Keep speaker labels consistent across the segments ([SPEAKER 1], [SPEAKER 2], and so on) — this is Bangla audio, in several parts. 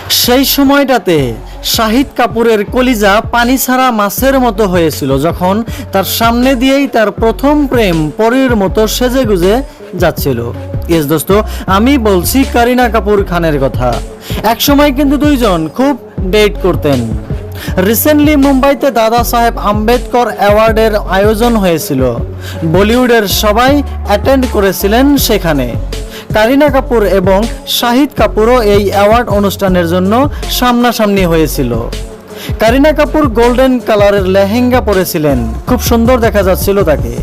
[SPEAKER 1] সেই সময়টাতে শাহিদ কাপুরের কলিজা পানি ছাড়া মাছের মতো হয়েছিল যখন তার সামনে দিয়েই তার প্রথম প্রেম পরীর মতো সেজেগুজে যাচ্ছিল। ইয়েস দোস্ত, আমি বলছি করিনা কাপুর খানের কথা। একসময় কিন্তু দুইজন খুব ডেট করতেন। রিসেন্টলি মুম্বাইতে দাদা সাহেব আম্বেদকর অ্যাওয়ার্ডের আয়োজন হয়েছিল। বলিউডের সবাই অ্যাটেন্ড করেছিলেন সেখানে। করিনা কাপুর এবং শাহিদ কাপুরও এই অ্যাওয়ার্ড অনুষ্ঠানের জন্য সামনাসামনি হয়েছিল। করিনা কাপুর গোল্ডেন কালারের লেহেঙ্গা পরেছিলেন, খুব সুন্দর দেখা যাচ্ছিল তাকে।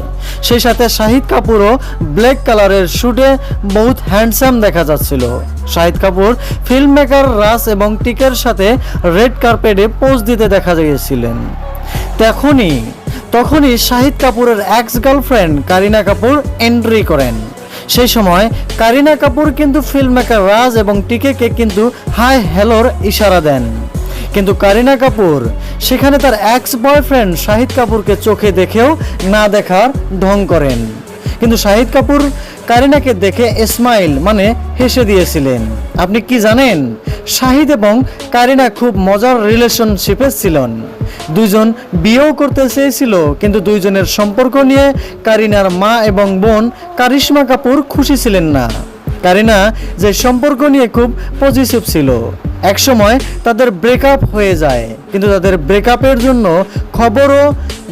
[SPEAKER 1] সেই সাথে শাহিদ কাপুরও ব্ল্যাক কালারের শুটে বহুত হ্যান্ডসাম দেখা যাচ্ছিল। শাহিদ কাপুর ফিল্ম মেকার রাজ এবং টিকের সাথে রেড কার্পেটে পোজ দিতে দেখা গিয়েছিলেন। তখনই শাহিদ কাপুরের ex girlfriend Kareena Kapoor entry করেন। সেই সময় করিনা কাপুর কিন্তু ফিল্ম মেকার রাজ এবং টিকেকে কিন্তু হাই হ্যালোর ইশারা দেন, কিন্তু করিনা কাপুর সেখানে তার এক্স বয়ফ্রেন্ড শাহিদ কাপুরকে চোখে দেখেও না দেখার ঢং করেন। কিন্তু শাহিদ কাপুর করিনাকে দেখে স্মাইল মানে হেসে দিয়েছিলেন। আপনি কি জানেন, শাহিদ এবং করিনা খুব মজার রিলেশনশিপে ছিলেন। দুইজন বিয়েও করতে চেয়েছিল, কিন্তু দুইজনের সম্পর্ক নিয়ে করিনার মা এবং বোন কারিশমা কাপুর খুশি ছিলেন না। করিনা যে সম্পর্ক নিয়ে খুব পজিটিভ ছিল। একসময় তাদের ব্রেকআপ হয়ে যায়, কিন্তু তাদের ব্রেকআপের জন্য খবরও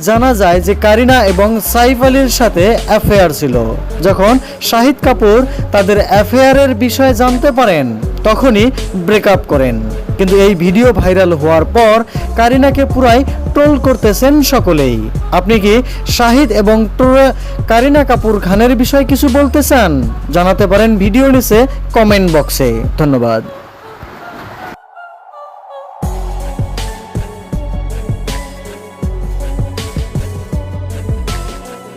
[SPEAKER 1] জানা যায় যে করিনা এবং সাইফ আলীর সাথে অ্যাফেয়ার ছিল। যখন শাহিদ কাপুর তাদের অ্যাফেয়ারের বিষয়ে জানতে পারেন তখনই ব্রেকআপ করেন। কিন্তু এই ভিডিও ভাইরাল হওয়ার পর করিনাকে পুরাই ট্রোল করতেছেন সকলেই। আপনি কি শাহিদ এবং করিনা কাপুর খানের বিষয়ে কিছু বলতে চান? জানাতে পারেন ভিডিও নিচে কমেন্ট বক্সে। ধন্যবাদ।